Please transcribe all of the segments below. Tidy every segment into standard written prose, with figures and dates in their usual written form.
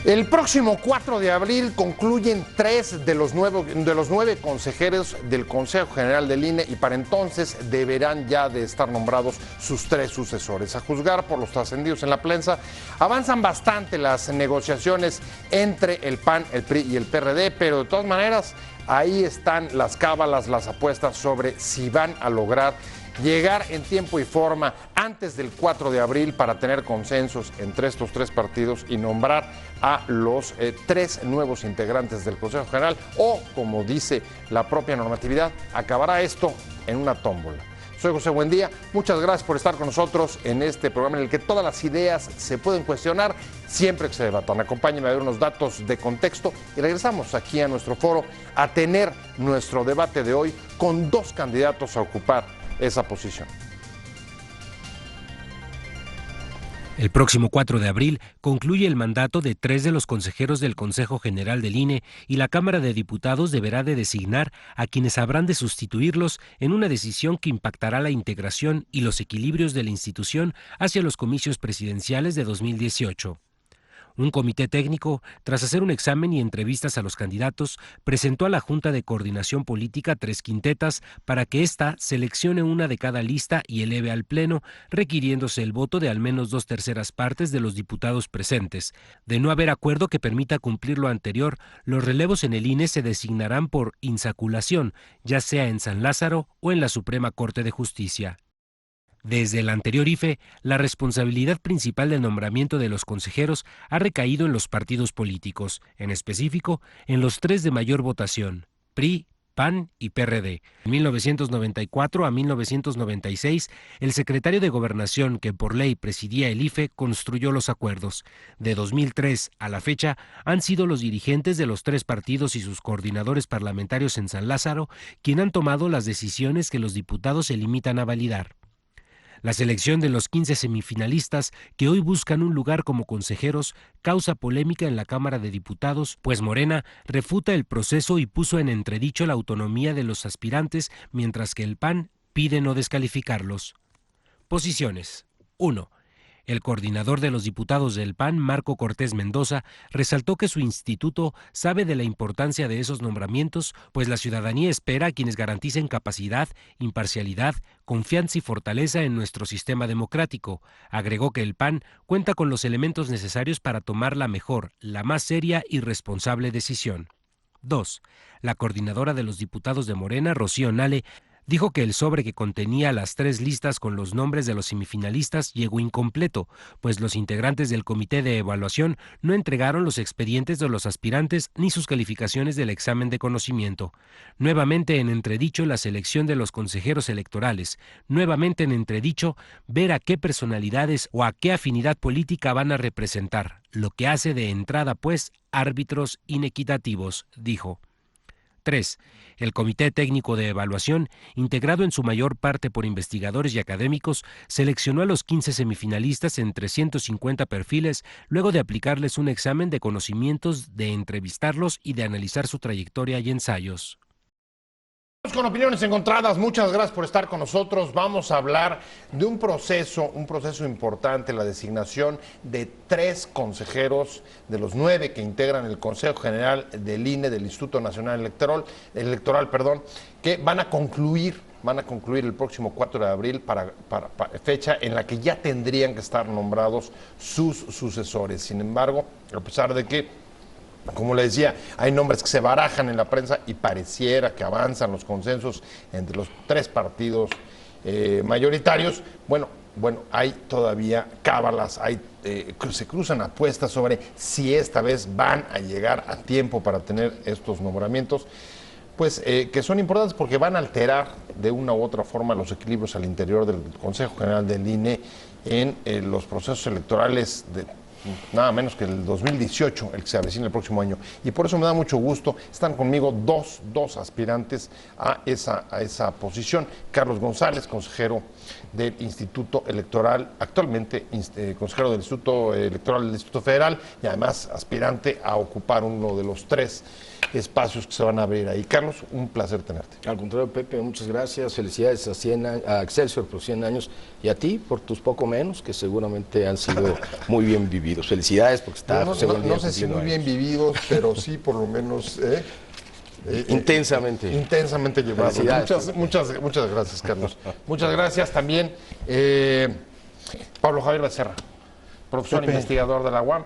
El próximo 4 de abril concluyen 3 de los 9 consejeros del Consejo General del INE y para entonces deberán ya de estar nombrados sus 3 sucesores. A juzgar por los trascendidos en la prensa, avanzan bastante las negociaciones entre el PAN, el PRI y el PRD, pero de todas maneras ahí están las cábalas, las apuestas sobre si van a lograr llegar en tiempo y forma antes del 4 de abril para tener consensos entre estos 3 partidos y nombrar a los 3 nuevos integrantes del Consejo General o, como dice la propia normatividad, acabará esto en una tómbola. Soy José Buendía, muchas gracias por estar con nosotros en este programa en el que todas las ideas se pueden cuestionar siempre que se debatan. Acompáñenme a ver unos datos de contexto y regresamos aquí a nuestro foro a tener nuestro debate de hoy con 2 candidatos a ocupar esa posición. El próximo 4 de abril concluye el mandato de 3 de los consejeros del Consejo General del INE y la Cámara de Diputados deberá de designar a quienes habrán de sustituirlos en una decisión que impactará la integración y los equilibrios de la institución hacia los comicios presidenciales de 2018. Un comité técnico, tras hacer un examen y entrevistas a los candidatos, presentó a la Junta de Coordinación Política 3 quintetas para que ésta seleccione una de cada lista y eleve al Pleno, requiriéndose el voto de al menos 2/3 partes de los diputados presentes. De no haber acuerdo que permita cumplir lo anterior, los relevos en el INE se designarán por insaculación, ya sea en San Lázaro o en la Suprema Corte de Justicia. Desde el anterior IFE, la responsabilidad principal del nombramiento de los consejeros ha recaído en los partidos políticos, en específico en los 3 de mayor votación, PRI, PAN y PRD. En 1994 a 1996, el secretario de Gobernación que por ley presidía el IFE construyó los acuerdos. De 2003 a la fecha, han sido los dirigentes de los 3 partidos y sus coordinadores parlamentarios en San Lázaro quienes han tomado las decisiones que los diputados se limitan a validar. La selección de los 15 semifinalistas que hoy buscan un lugar como consejeros causa polémica en la Cámara de Diputados, pues Morena refuta el proceso y puso en entredicho la autonomía de los aspirantes, mientras que el PAN pide no descalificarlos. Posiciones. 1. El coordinador de los diputados del PAN, Marco Cortés Mendoza, resaltó que su instituto sabe de la importancia de esos nombramientos, pues la ciudadanía espera a quienes garanticen capacidad, imparcialidad, confianza y fortaleza en nuestro sistema democrático. Agregó que el PAN cuenta con los elementos necesarios para tomar la mejor, la más seria y responsable decisión. 2. La coordinadora de los diputados de Morena, Rocío Nale, dijo que el sobre que contenía las 3 listas con los nombres de los semifinalistas llegó incompleto, pues los integrantes del comité de evaluación no entregaron los expedientes de los aspirantes ni sus calificaciones del examen de conocimiento. Nuevamente en entredicho la selección de los consejeros electorales. Nuevamente en entredicho ver a qué personalidades o a qué afinidad política van a representar, lo que hace de entrada, pues, árbitros inequitativos, dijo. 3. El Comité Técnico de Evaluación, integrado en su mayor parte por investigadores y académicos, seleccionó a los 15 semifinalistas en 350 perfiles, luego de aplicarles un examen de conocimientos, de entrevistarlos y de analizar su trayectoria y ensayos. Con opiniones encontradas, muchas gracias por estar con nosotros. Vamos a hablar de un proceso importante, la designación de 3 consejeros de los 9 que integran el Consejo General del INE, del Instituto Nacional Electoral, que van a concluir el próximo 4 de abril para fecha en la que ya tendrían que estar nombrados sus sucesores. Sin embargo, a pesar de que, como le decía, hay nombres que se barajan en la prensa y pareciera que avanzan los consensos entre los 3 partidos mayoritarios. Bueno, hay todavía cábalas, se cruzan apuestas sobre si esta vez van a llegar a tiempo para tener estos nombramientos, pues que son importantes porque van a alterar de una u otra forma los equilibrios al interior del Consejo General del INE en los procesos electorales de nada menos que el 2018, el que se avecina el próximo año. Y por eso me da mucho gusto, están conmigo dos aspirantes a esa posición. Carlos González, consejero del Instituto Electoral, actualmente consejero del Instituto Electoral del Instituto Federal y además aspirante a ocupar uno de los 3 espacios que se van a abrir ahí. Carlos, un placer tenerte. Al contrario, Pepe, muchas gracias. Felicidades a Excelsior por 100 años y a ti por tus poco menos, que seguramente han sido muy bien vividos. Felicidades porque está No sé si muy bien vividos, pero sí por lo menos... intensamente llevados. Muchas gracias, Carlos. Muchas gracias también Pablo Javier Becerra, profesor investigador de la UAM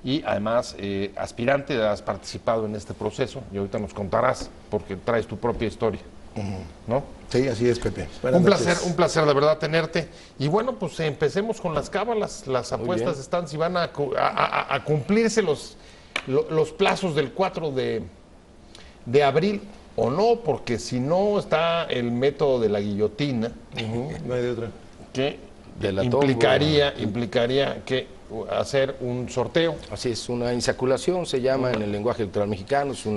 y además aspirante. Has participado en este proceso y ahorita nos contarás porque traes tu propia historia, ¿no? Sí, así es, Pepe. Un placer de verdad tenerte. Y bueno, pues empecemos con las cábalas. Las apuestas están si van a cumplirse los plazos del 4 de abril o no, porque si no está el método de la guillotina, no hay de otra, que implicaría que hacer un sorteo. Así es, una insaculación se llama en el lenguaje electoral mexicano, es un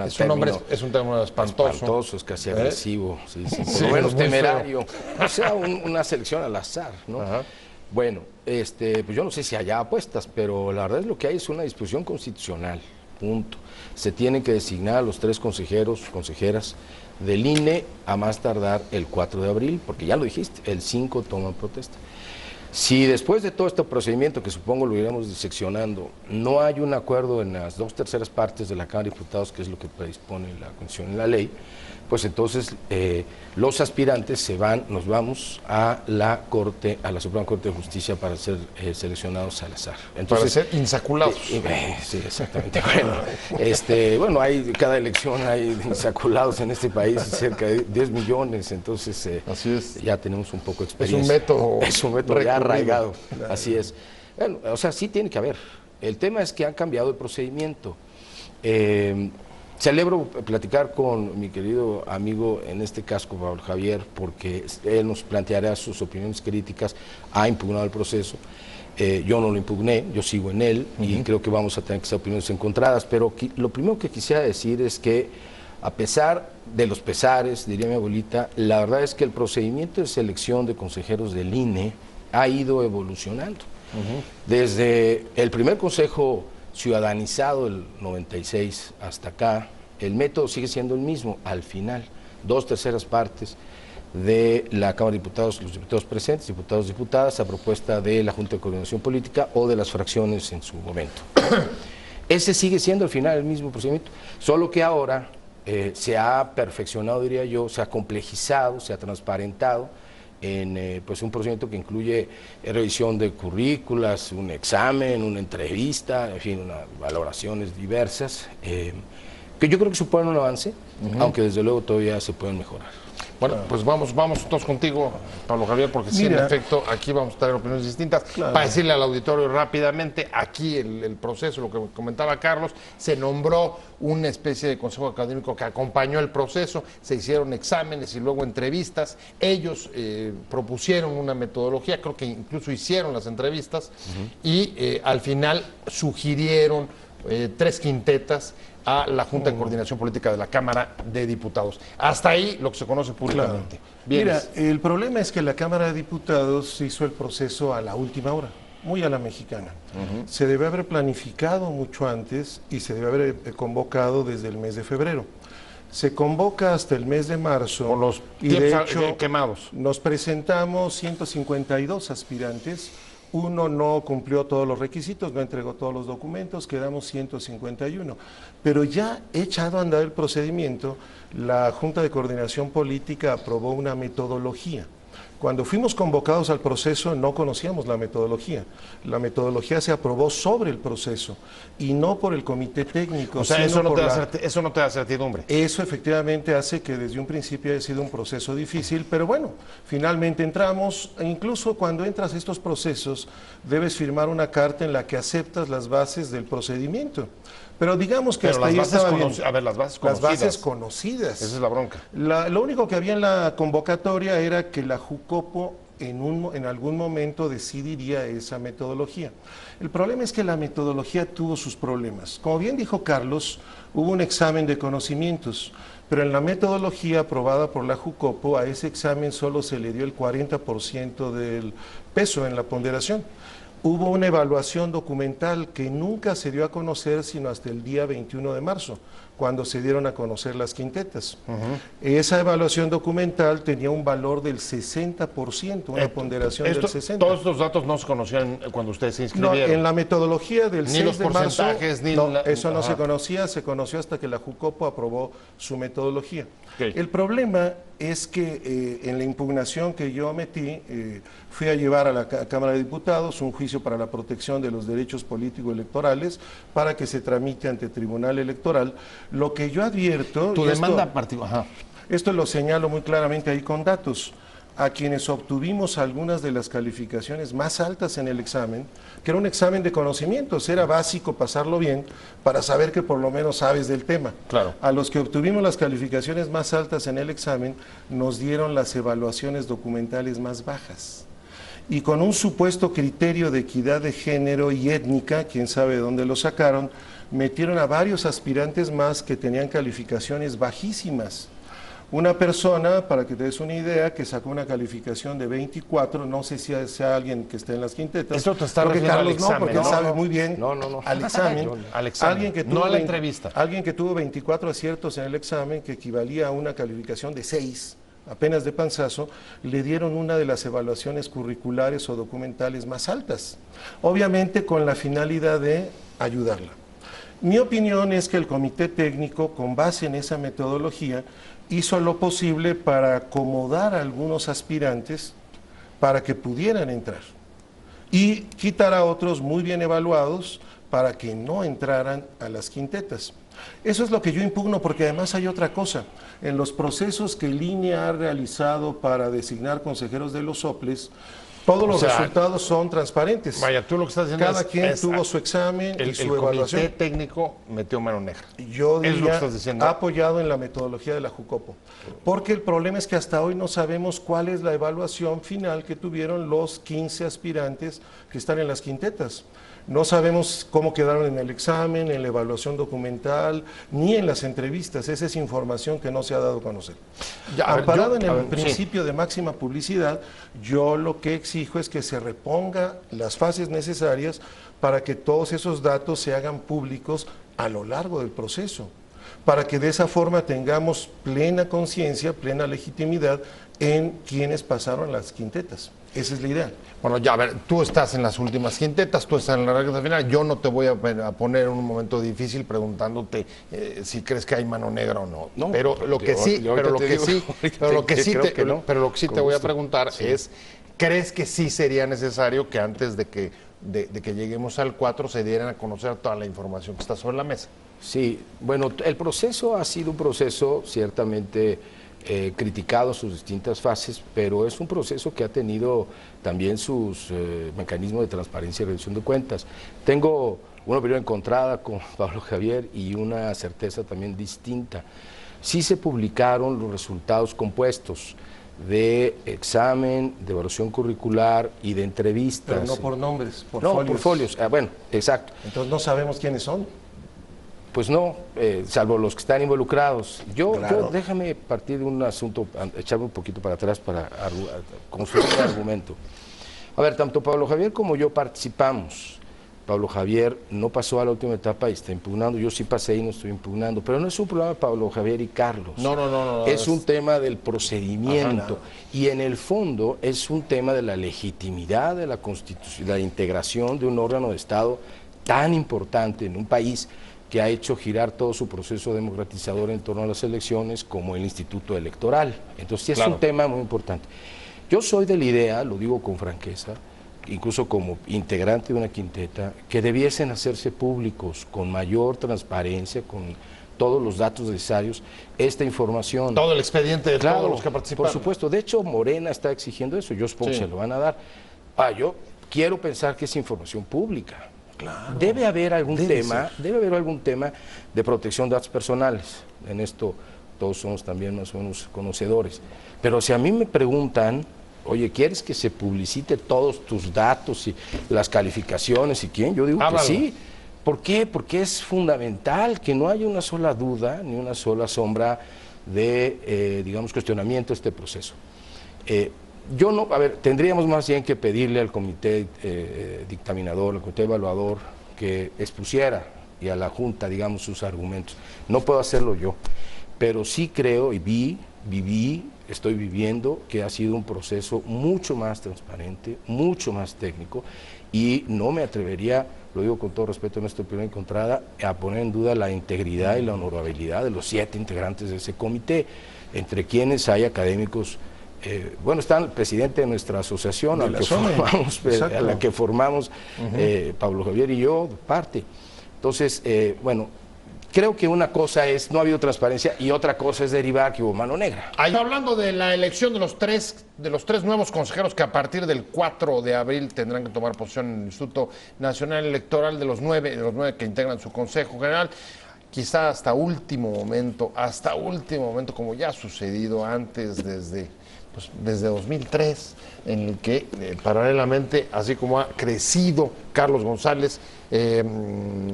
término espantoso, es casi agresivo, por lo menos temerario, o sea, una selección al azar, ¿no? Ajá. Bueno, pues yo no sé si haya apuestas, pero la verdad es lo que hay es una disposición constitucional, punto. Se tienen que designar a los 3 consejeros, consejeras del INE a más tardar el 4 de abril, porque ya lo dijiste, el 5 toman protesta. Si después de todo este procedimiento, que supongo lo iremos diseccionando, no hay un acuerdo en las 2/3 partes de la Cámara de Diputados, que es lo que predispone la Constitución y la ley, pues entonces los aspirantes nos vamos a la Suprema Corte de Justicia para ser seleccionados al azar. Entonces, para ser insaculados. Sí, exactamente. Bueno, cada elección hay insaculados en este país, cerca de 10 millones, entonces así es. Ya tenemos un poco de experiencia. Es un método ya arraigado, claro. Así es. Bueno, o sea, sí tiene que haber. El tema es que han cambiado el procedimiento. Celebro platicar con mi querido amigo, en este caso Pablo Javier, porque él nos planteará sus opiniones críticas, ha impugnado el proceso, yo no lo impugné, yo sigo en él y creo que vamos a tener que hacer opiniones encontradas, pero lo primero que quisiera decir es que a pesar de los pesares, diría mi abuelita, la verdad es que el procedimiento de selección de consejeros del INE ha ido evolucionando. Desde el primer consejo ciudadanizado el 96 hasta acá, el método sigue siendo el mismo. Al final, 2/3 partes de la Cámara de Diputados, los diputados presentes, diputados, diputadas, a propuesta de la Junta de Coordinación Política o de las fracciones en su momento. Ese sigue siendo al final el mismo procedimiento, solo que ahora se ha perfeccionado, diría yo, se ha complejizado, se ha transparentado en pues un procedimiento que incluye revisión de currículas, un examen, una entrevista, en fin, valoraciones diversas, que yo creo que suponen un avance, aunque desde luego todavía se pueden mejorar. Bueno, pues vamos todos contigo, Pablo Javier, porque sí, en efecto, aquí vamos a tener opiniones distintas. Claro. Para decirle al auditorio rápidamente, aquí el proceso, lo que comentaba Carlos, se nombró una especie de consejo académico que acompañó el proceso, se hicieron exámenes y luego entrevistas. Ellos propusieron una metodología, creo que incluso hicieron las entrevistas, y al final sugirieron 3 quintetas a la Junta de Coordinación Política de la Cámara de Diputados. Hasta ahí lo que se conoce públicamente. Claro. Mira, el problema es que la Cámara de Diputados hizo el proceso a la última hora, muy a la mexicana. Se debe haber planificado mucho antes y se debe haber convocado desde el mes de febrero. Se convoca hasta el mes de marzo. Con los y de hecho quemados. Nos presentamos 152 aspirantes. Uno no cumplió todos los requisitos, no entregó todos los documentos, quedamos 151. Pero ya echado a andar el procedimiento, la Junta de Coordinación Política aprobó una metodología. Cuando fuimos convocados al proceso no conocíamos la metodología. La metodología se aprobó sobre el proceso y no por el comité técnico. O sea, eso no te da certidumbre. Eso efectivamente hace que desde un principio haya sido un proceso difícil, pero bueno, finalmente entramos, e incluso cuando entras a estos procesos debes firmar una carta en la que aceptas las bases del procedimiento. Pero digamos que hasta ahí estaba bien. A ver, las bases conocidas. Las bases conocidas. Esa es la bronca. Lo único que había en la convocatoria era que la Jucopo en algún momento decidiría esa metodología. El problema es que la metodología tuvo sus problemas. Como bien dijo Carlos, hubo un examen de conocimientos, pero en la metodología aprobada por la Jucopo a ese examen solo se le dio el 40% del peso en la ponderación. hubo una evaluación documental que nunca se dio a conocer sino hasta el día 21 de marzo, cuando se dieron a conocer las quintetas. Esa evaluación documental tenía un valor del 60%, una ponderación del 60%. Todos estos datos no se conocían cuando ustedes se inscribieron. No, en la metodología del Ni 6 los de marzo, porcentajes, ni no, eso no se conocía, se conoció hasta que la Jucopo aprobó su metodología. Okay. El problema es que en la impugnación que yo metí, fui a llevar a la Cámara de Diputados un juicio para la protección de los derechos políticos electorales para que se tramite ante Tribunal Electoral. Lo que yo advierto... Tu demanda particular. Esto lo señalo muy claramente ahí con datos. A quienes obtuvimos algunas de las calificaciones más altas en el examen, que era un examen de conocimientos, era básico pasarlo bien para saber que por lo menos sabes del tema. Claro. A los que obtuvimos las calificaciones más altas en el examen, nos dieron las evaluaciones documentales más bajas. Y con un supuesto criterio de equidad de género y étnica, quién sabe de dónde lo sacaron, metieron a varios aspirantes más que tenían calificaciones bajísimas. Una persona, para que te des una idea, que sacó una calificación de 24, no sé si sea alguien que esté en las quintetas. Esto te está porque refiriendo Carlos al examen, no, porque ¿no? él sabe muy bien al examen. Al examen, Alguien que tuvo no a la entrevista. Alguien que tuvo 24 aciertos en el examen, que equivalía a una calificación de 6, apenas de panzazo, le dieron una de las evaluaciones curriculares o documentales más altas. Obviamente con la finalidad de ayudarla. Mi opinión es que el comité técnico, con base en esa metodología, hizo lo posible para acomodar a algunos aspirantes para que pudieran entrar y quitar a otros muy bien evaluados para que no entraran a las quintetas. Eso es lo que yo impugno, porque además hay otra cosa. En los procesos que el INE ha realizado para designar consejeros de los soples, todos los resultados son transparentes. Vaya, tú lo que estás diciendo Cada quien tuvo su examen y su evaluación. El comité técnico metió mano negra. Yo Es lo que diría, estás diciendo. apoyado en la metodología de la Jucopo. Porque el problema es que hasta hoy no sabemos cuál es la evaluación final que tuvieron los 15 aspirantes que están en las quintetas. No sabemos cómo quedaron en el examen, en la evaluación documental, ni en las entrevistas. Esa es información que no se ha dado a conocer. Amparado en el principio de máxima publicidad, yo lo que exijo es que se reponga las fases necesarias para que todos esos datos se hagan públicos a lo largo del proceso, para que de esa forma tengamos plena conciencia, plena legitimidad en quienes pasaron las quintetas. Esa es la idea. Bueno, ya, a ver, tú estás en las últimas quintetas, tú estás en la recta final. Yo no te voy a poner en un momento difícil preguntándote si crees que hay mano negra o no. No, pero lo que sí te voy a preguntar es, ¿crees que sí sería necesario que antes de que lleguemos al 4 se dieran a conocer toda la información que está sobre la mesa? Sí, bueno, el proceso ha sido un proceso ciertamente criticado en sus distintas fases, pero es un proceso que ha tenido también sus mecanismos de transparencia y rendición de cuentas. Tengo una opinión encontrada con Pablo Javier y una certeza también distinta. Sí se publicaron los resultados compuestos de examen, de evaluación curricular y de entrevistas. Pero no por nombres, por no, folios. por folios. Bueno, exacto. Entonces no sabemos quiénes son. Pues no, salvo los que están involucrados. Yo déjame partir de un asunto, echarme un poquito para atrás para construir un argumento. A ver, tanto Pablo Javier como yo participamos. Pablo Javier no pasó a la última etapa y está impugnando. Yo sí pasé y no estoy impugnando. Pero no es un problema de Pablo Javier y Carlos. No. Es un tema del procedimiento. Y en el fondo es un tema de la legitimidad de la Constitución, de la integración de un órgano de Estado tan importante en un país que ha hecho girar todo su proceso democratizador en torno a las elecciones, como el Instituto Electoral. Entonces sí es un tema muy importante. Yo soy de la idea, lo digo con franqueza, incluso como integrante de una quinteta, que debiesen hacerse públicos, con mayor transparencia, con todos los datos necesarios, esta información. Todo el expediente de todos los que participaron. Por supuesto, de hecho Morena está exigiendo eso, yo supongo que se lo van a dar. Yo quiero pensar que es información pública. Claro, debe haber algún tema de protección de datos personales. En esto todos somos también más o menos conocedores. Pero si a mí me preguntan, oye, ¿quieres que se publicite todos tus datos y las calificaciones y quién? Yo digo que sí. ¿Por qué? Porque es fundamental que no haya una sola duda ni una sola sombra de, digamos, cuestionamiento de este proceso. Yo no, a ver, tendríamos más bien que pedirle al comité dictaminador, al comité evaluador, que expusiera y a la Junta, digamos, sus argumentos. No puedo hacerlo yo, pero sí creo y viví, estoy viviendo que ha sido un proceso mucho más transparente, mucho más técnico, y no me atrevería, lo digo con todo respeto a nuestra opinión encontrada, a poner en duda la integridad y la honorabilidad de los 7 integrantes de ese comité, entre quienes hay académicos. Bueno, está el presidente de nuestra asociación, a la que formamos Pablo Javier y yo, parte. Entonces, bueno, creo que una cosa es, no ha habido transparencia, y otra cosa es derivar que hubo mano negra. Ahí, hablando de la elección de los tres nuevos consejeros que a partir del 4 de abril tendrán que tomar posición en el Instituto Nacional Electoral, de los nueve que integran su Consejo General, quizá hasta último momento, como ya ha sucedido antes desde 2003, en el que paralelamente, así como ha crecido Carlos González,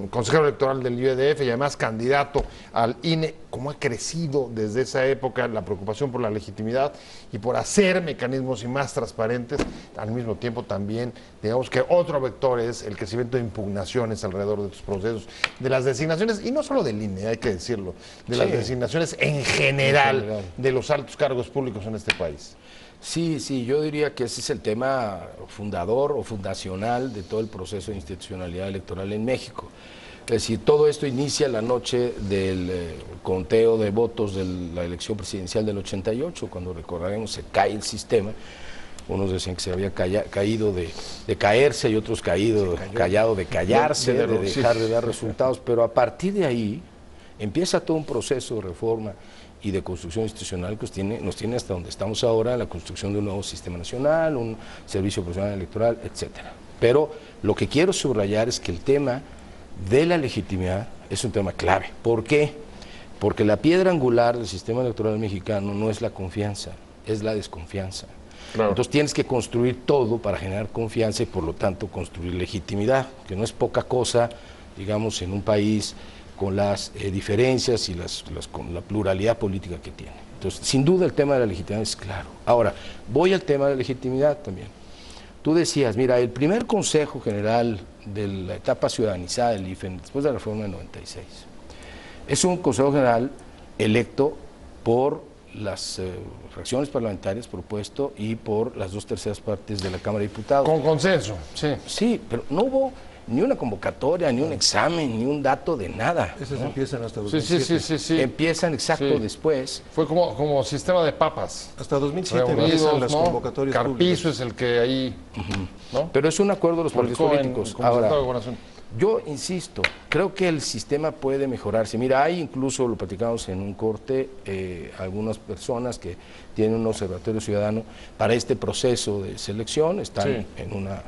consejero electoral del IEDF y además candidato al INE, como ha crecido desde esa época la preocupación por la legitimidad y por hacer mecanismos y más transparentes, al mismo tiempo también, digamos que otro vector es el crecimiento de impugnaciones alrededor de estos procesos, de las designaciones, y no solo del INE, hay que decirlo, de las designaciones en general de los altos cargos públicos en este país. Sí, yo diría que ese es el tema fundador o fundacional de todo el proceso de institucionalidad electoral en México. Es decir, todo esto inicia la noche del conteo de votos de la elección presidencial del 88, cuando recordaremos se cae el sistema. Unos decían que se había caído de caerse y otros callado de callarse, de dejar de dar resultados, pero a partir de ahí empieza todo un proceso de reforma y de construcción institucional que nos tiene hasta donde estamos ahora, la construcción de un nuevo sistema nacional, un servicio profesional electoral, etcétera. Pero lo que quiero subrayar es que el tema de la legitimidad es un tema clave. ¿Por qué? Porque la piedra angular del sistema electoral mexicano no es la confianza, es la desconfianza. Claro. Entonces tienes que construir todo para generar confianza y por lo tanto construir legitimidad, que no es poca cosa, digamos, en un país con las diferencias y con la pluralidad política que tiene. Entonces, sin duda el tema de la legitimidad es claro. Ahora, voy al tema de la legitimidad también. Tú decías, mira, el primer Consejo General de la etapa ciudadanizada del IFE, después de la reforma del 96, es un Consejo General electo por las fracciones parlamentarias propuesto y por las 2/3 partes de la Cámara de Diputados. Con consenso, sí. Sí, pero no hubo ni una convocatoria, ni un examen, ni un dato de nada. Esos empiezan hasta 2007. Sí. Empiezan exacto después. Fue como sistema de papas. Hasta 2007 empiezan las convocatorias Carpizo públicas. es el que ahí... ¿no? Pero es un acuerdo de los partidos políticos. Ahora, yo insisto, creo que el sistema puede mejorarse. Mira, hay incluso, lo platicamos en un corte, algunas personas que tienen un observatorio ciudadano para este proceso de selección, están en una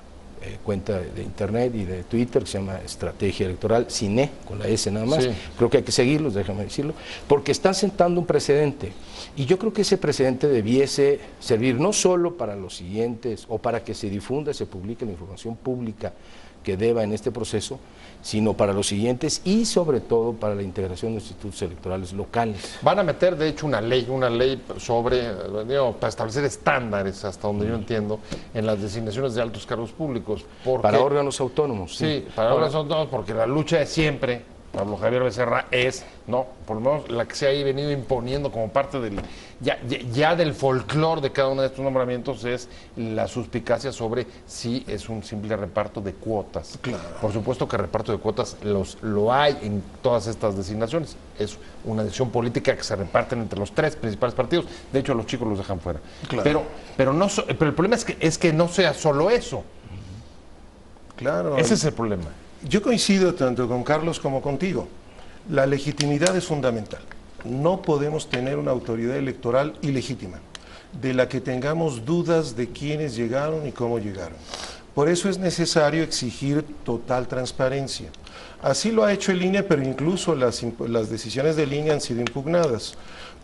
cuenta de internet y de Twitter que se llama Estrategia Electoral, CINE, con la S nada más. Creo que hay que seguirlos, déjame decirlo, porque están sentando un precedente. Y yo creo que ese precedente debiese servir no solo para los siguientes, o para que se difunda, se publique la información pública que deba en este proceso, sino para los siguientes y sobre todo para la integración de institutos electorales locales. Van a meter, de hecho, una ley sobre, para establecer estándares, hasta donde yo entiendo, en las designaciones de altos cargos públicos. Para órganos autónomos. Sí, para órganos autónomos, porque la lucha de siempre, Pablo Javier Becerra, es, por lo menos la que se ha venido imponiendo como parte del ya del folclore de cada uno de estos nombramientos, es la suspicacia sobre si es un simple reparto de cuotas. Claro. Por supuesto que reparto de cuotas lo hay en todas estas designaciones. Es una decisión política que se reparten entre los 3 principales partidos. De hecho, a los chicos los dejan fuera. Claro. Pero el problema es que no sea solo eso. Claro. Ese es el problema. Yo coincido tanto con Carlos como contigo. La legitimidad es fundamental. No podemos tener una autoridad electoral ilegítima, de la que tengamos dudas de quiénes llegaron y cómo llegaron. Por eso es necesario exigir total transparencia. Así lo ha hecho el INE, pero incluso las decisiones del INE han sido impugnadas.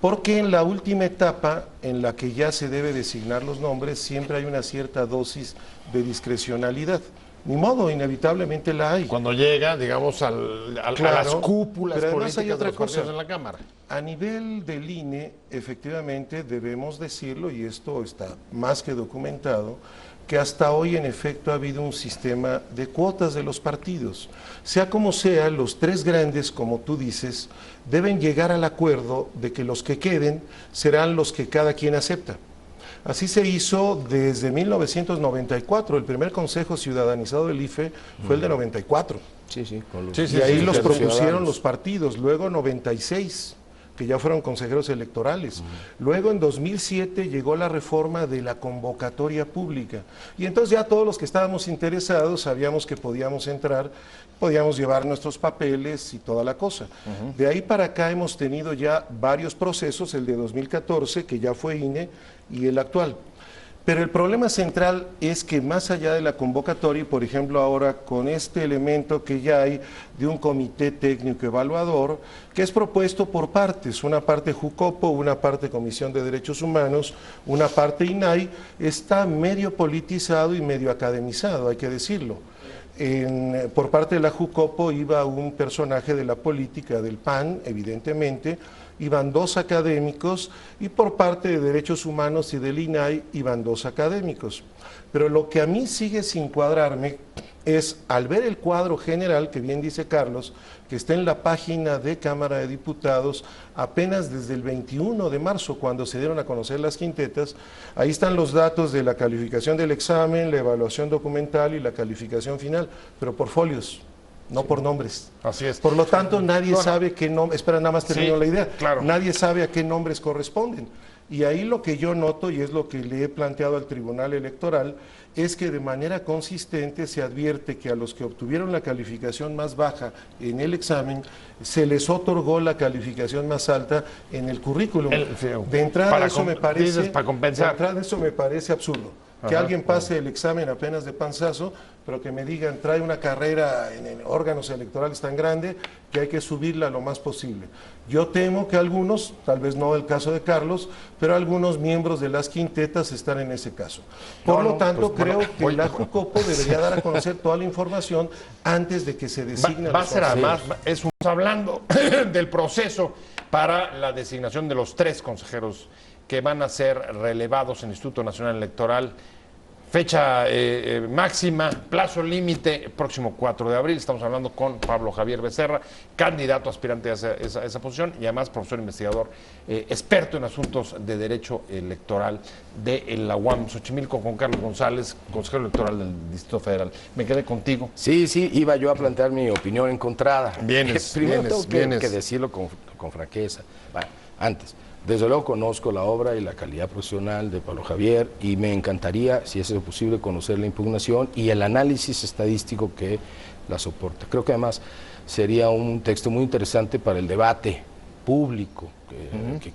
Porque en la última etapa, en la que ya se debe designar los nombres, siempre hay una cierta dosis de discrecionalidad. Ni modo, inevitablemente la hay. Cuando llega, digamos, a las cúpulas pero además políticas hay otra de los partidos cosa. en la Cámara. A nivel del INE, efectivamente, debemos decirlo, y esto está más que documentado, que hasta hoy en efecto ha habido un sistema de cuotas de los partidos. Sea como sea, los tres grandes, como tú dices, deben llegar al acuerdo de que los que queden serán los que cada quien acepta. Así se hizo desde 1994, el primer Consejo Ciudadanizado del IFE fue el de 94. Sí, sí, con los, Y ahí los propusieron los partidos, luego 96, que ya fueron consejeros electorales. Luego en 2007 llegó la reforma de la convocatoria pública. Y entonces ya todos los que estábamos interesados sabíamos que podíamos entrar, podíamos llevar nuestros papeles y toda la cosa. De ahí para acá hemos tenido ya varios procesos, el de 2014, que ya fue INE, y el actual. Pero el problema central es que más allá de la convocatoria, y por ejemplo ahora con este elemento que ya hay de un comité técnico evaluador, que es propuesto por partes, una parte Jucopo, una parte Comisión de Derechos Humanos, una parte INAI, está medio politizado y medio academizado, hay que decirlo. Por parte de la Jucopo iba un personaje de la política del PAN, evidentemente, iban dos académicos, y por parte de Derechos Humanos y del INAI iban dos académicos. Pero lo que a mí sigue sin cuadrarme es, al ver el cuadro general, que bien dice Carlos, que está en la página de Cámara de Diputados, apenas desde el 21 de marzo, cuando se dieron a conocer las quintetas, ahí están los datos de la calificación del examen, la evaluación documental y la calificación final, pero por folios, no por nombres. Así es. Por lo tanto, nadie sabe qué nombre, espera, nada más termino la idea, claro. Nadie sabe a qué nombres corresponden. Y ahí lo que yo noto, y es lo que le he planteado al Tribunal Electoral, es que de manera consistente se advierte que a los que obtuvieron la calificación más baja en el examen, se les otorgó la calificación más alta en el currículum. De entrada eso me parece, para compensar. De entrada eso me parece absurdo. Que alguien pase el examen apenas de panzazo, pero que me digan, trae una carrera en órganos electorales tan grande que hay que subirla lo más posible. Yo temo que algunos, tal vez no el caso de Carlos, pero algunos miembros de las quintetas están en ese caso. Por lo tanto, creo que la Jucopo debería dar a conocer toda la información antes de que se designe. Va a ser además, estamos hablando del proceso para la designación de los tres consejeros que van a ser relevados en el Instituto Nacional Electoral. Fecha máxima, plazo límite, próximo 4 de abril. Estamos hablando con Pablo Javier Becerra, candidato aspirante a esa posición y además profesor investigador, experto en asuntos de derecho electoral de la UAM Xochimilco, con Carlos González, consejero electoral del Distrito Federal. Me quedé contigo. Sí, iba yo a plantear mi opinión encontrada. Primero tengo que decirlo con franqueza. Bueno, antes. Desde luego conozco la obra y la calidad profesional de Pablo Javier y me encantaría, si es posible, conocer la impugnación y el análisis estadístico que la soporta. Creo que además sería un texto muy interesante para el debate público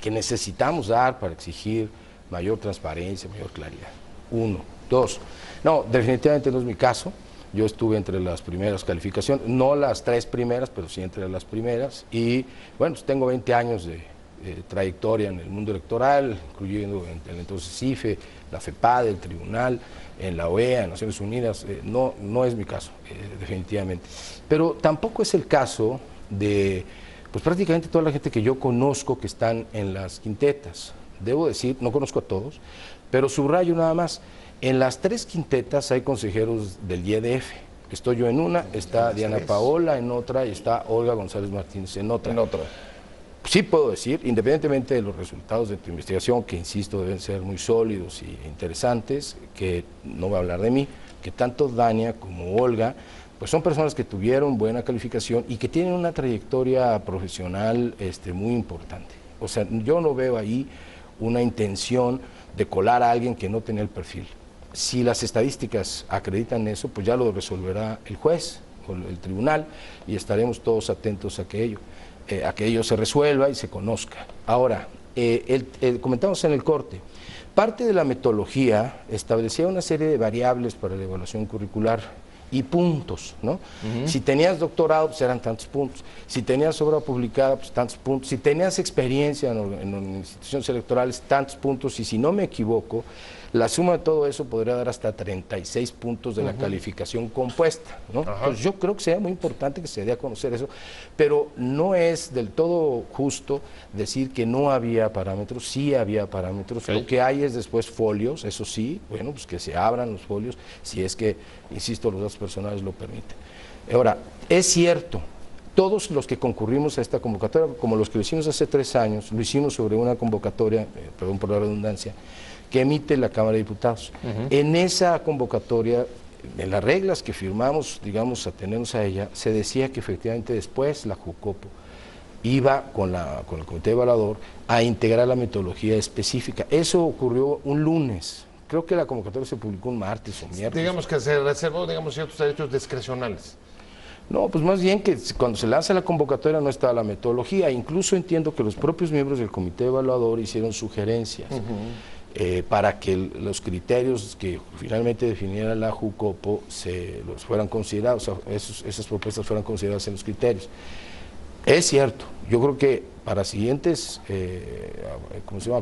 que necesitamos dar para exigir mayor transparencia, mayor claridad. Uno. Dos, no, definitivamente no es mi caso. Yo estuve entre las primeras calificaciones, no las tres primeras, pero sí entre las primeras y bueno, pues tengo 20 años de trayectoria en el mundo electoral, incluyendo en el entonces IFE, la FEPADE, el Tribunal, en la OEA, en Naciones Unidas. No es mi caso, definitivamente. Pero tampoco es el caso de pues prácticamente toda la gente que yo conozco que están en las quintetas. Debo decir, no conozco a todos, pero subrayo nada más, en las tres quintetas hay consejeros del IEDF. Estoy yo en una, está Diana Paola en otra y está Olga González Martínez en otra. Sí puedo decir, independientemente de los resultados de tu investigación, que insisto deben ser muy sólidos e interesantes, que no voy a hablar de mí, que tanto Dania como Olga, pues son personas que tuvieron buena calificación y que tienen una trayectoria profesional muy importante. O sea, yo no veo ahí una intención de colar a alguien que no tenía el perfil. Si las estadísticas acreditan eso, pues ya lo resolverá el juez o el tribunal y estaremos todos atentos a que ello se resuelva y se conozca. Ahora, comentamos en el corte, parte de la metodología establecía una serie de variables para la evaluación curricular y puntos, ¿no? Si tenías doctorado, pues eran tantos puntos. Si tenías obra publicada, pues tantos puntos. Si tenías experiencia en instituciones electorales, tantos puntos. Y si no me equivoco, La suma de todo eso podría dar hasta 36 puntos de la calificación compuesta, ¿no? Pues yo creo que sería muy importante que se dé a conocer eso, pero no es del todo justo decir que no había parámetros. Sí había parámetros. Lo que hay es después folios, eso sí, bueno, pues que se abran los folios, si es que, insisto, los datos personales lo permiten. Ahora, es cierto, todos los que concurrimos a esta convocatoria, como los que lo hicimos hace 3 años, lo hicimos sobre una convocatoria, perdón por la redundancia, que emite la Cámara de Diputados. En esa convocatoria, en las reglas que firmamos, digamos, atenernos a ella, se decía que efectivamente después la JUCOPO iba con el Comité Evaluador a integrar la metodología específica. Eso ocurrió un lunes. Creo que la convocatoria se publicó un martes o miércoles. Digamos que se reservó, digamos, ciertos derechos discrecionales. No, pues más bien que cuando se lanza la convocatoria no estaba la metodología. Incluso entiendo que los propios miembros del Comité Evaluador hicieron sugerencias para que los criterios que finalmente definiera la JUCOPO los fueran considerados, o sea, esas propuestas fueran consideradas en los criterios. Es cierto, yo creo que para siguientes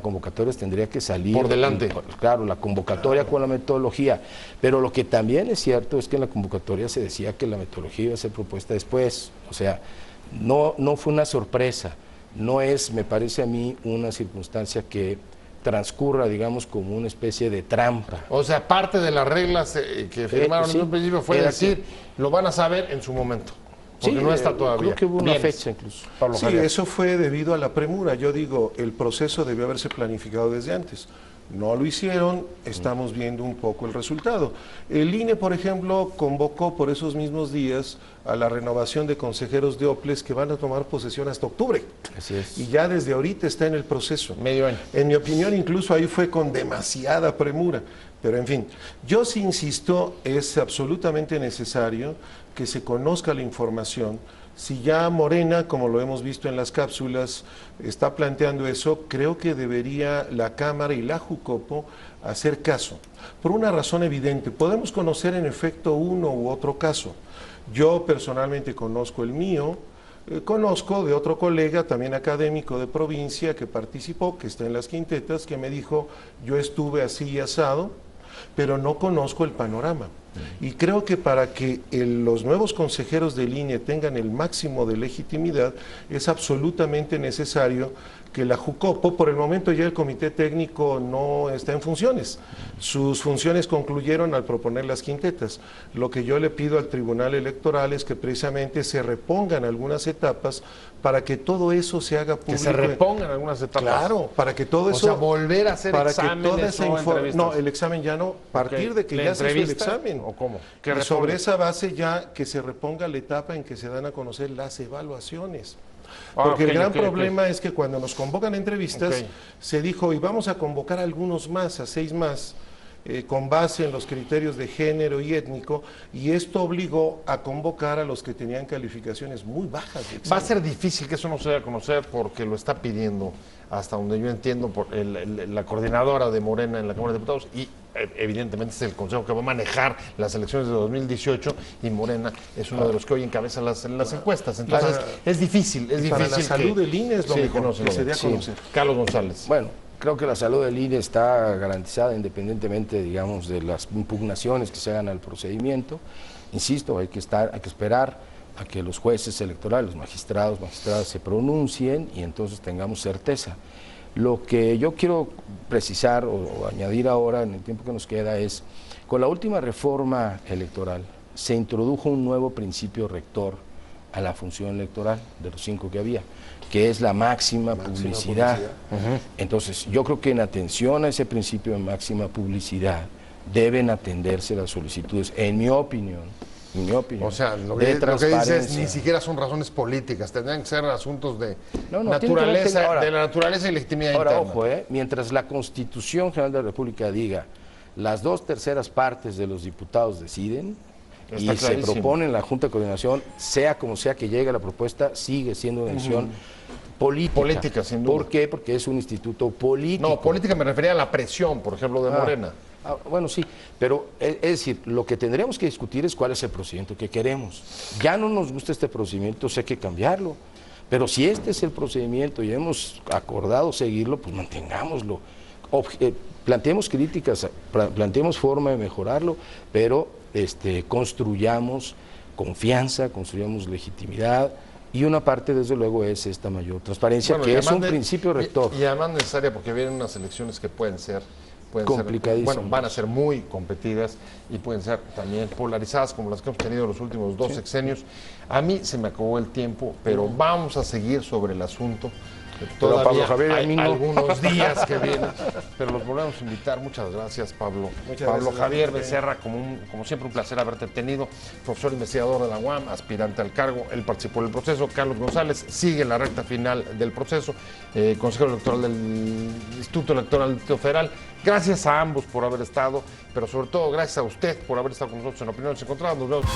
convocatorias tendría que salir por delante. Claro, la convocatoria con la metodología, pero lo que también es cierto es que en la convocatoria se decía que la metodología iba a ser propuesta después, o sea, no fue una sorpresa, no es, me parece a mí, una circunstancia que transcurra, digamos, como una especie de trampa. O sea, parte de las reglas que firmaron en un principio fue decir, lo van a saber en su momento. Porque no está todavía. Creo que hubo una fecha incluso. Sí, eso fue debido a la premura. Yo digo, el proceso debió haberse planificado desde antes. No lo hicieron, estamos viendo un poco el resultado. El INE, por ejemplo, convocó por esos mismos días a la renovación de consejeros de OPLES que van a tomar posesión hasta octubre. Así es. Y ya desde ahorita está en el proceso. Medio año. En mi opinión, incluso ahí fue con demasiada premura. Pero en fin, yo sí insisto, es absolutamente necesario que se conozca la información. Si ya Morena, como lo hemos visto en las cápsulas, está planteando eso, creo que debería la Cámara y la JUCOPO hacer caso. Por una razón evidente, podemos conocer en efecto uno u otro caso. Yo personalmente conozco el mío, conozco de otro colega, también académico de provincia, que participó, que está en las quintetas, que me dijo, yo estuve así y asado, pero no conozco el panorama. Y creo que para que los nuevos consejeros del INE tengan el máximo de legitimidad, es absolutamente necesario que la JUCOPO, por el momento ya el comité técnico no está en funciones. Sus funciones concluyeron al proponer las quintetas. Lo que yo le pido al Tribunal Electoral es que precisamente se repongan algunas etapas para que todo eso se haga público. Que se repongan algunas etapas. Claro, para que todo eso... O sea, volver a hacer para exámenes, que toda esa no, el examen ya no, a partir de que ya se hizo el examen. ¿O cómo? Y sobre esa base ya que se reponga la etapa en que se dan a conocer las evaluaciones. Porque el gran problema es que cuando nos convocan a entrevistas, se dijo, y vamos a convocar a algunos más, a 6 más, con base en los criterios de género y étnico, y esto obligó a convocar a los que tenían calificaciones muy bajas de examen. Va a ser difícil que eso no se dé a conocer porque lo está pidiendo, hasta donde yo entiendo, por la coordinadora de Morena en la Cámara de Diputados, y evidentemente es el Consejo que va a manejar las elecciones de 2018, y Morena es uno de los que hoy encabeza las encuestas. Entonces, es difícil. Para la salud del INE es lo mejor no que se dé a conocer. Carlos González. Bueno, creo que la salud del INE está garantizada independientemente, digamos, de las impugnaciones que se hagan al procedimiento. Insisto, hay que esperar a que los jueces electorales, los magistradas se pronuncien y entonces tengamos certeza. Lo que yo quiero precisar o añadir ahora en el tiempo que nos queda es, con la última reforma electoral se introdujo un nuevo principio rector a la función electoral de los 5 que había, que es la máxima publicidad. Entonces, yo creo que en atención a ese principio de máxima publicidad deben atenderse las solicitudes, en mi opinión, o sea, lo que dices ni siquiera son razones políticas, tendrían que ser asuntos de naturaleza, de la naturaleza y legitimidad interna. Ojo, mientras la Constitución General de la República diga las 2/3 partes de los diputados deciden, y se propone en la Junta de Coordinación, sea como sea que llegue la propuesta, sigue siendo una decisión política. Política, sin duda. ¿Por qué? Porque es un instituto político. No, política me refería a la presión, por ejemplo, de Morena. Bueno, sí, pero es decir, lo que tendríamos que discutir es cuál es el procedimiento que queremos. Ya no nos gusta este procedimiento, hay que cambiarlo. Pero si este es el procedimiento y hemos acordado seguirlo, pues mantengámoslo. planteemos críticas, planteemos forma de mejorarlo, pero construyamos confianza, construyamos legitimidad, y una parte, desde luego, es esta mayor transparencia, Bueno, que es un principio rector. Y además necesaria, porque vienen unas elecciones que pueden ser complicadísimas. Bueno, van a ser muy competidas y pueden ser también polarizadas como las que hemos tenido los últimos 2 sexenios. A mí se me acabó el tiempo, pero vamos a seguir sobre el asunto. Todavía Pablo Javier, hay a mí no. algunos días que vienen, pero los volvemos a invitar. Muchas gracias, Pablo. Pablo Javier Becerra, como siempre, un placer haberte tenido. Profesor investigador de la UAM, aspirante al cargo. Él participó en el proceso. Carlos González sigue en la recta final del proceso. Consejero electoral del Instituto Electoral del Distrito Federal. Gracias a ambos por haber estado, pero sobre todo gracias a usted por haber estado con nosotros en Opiniones Encontradas. Nos vemos.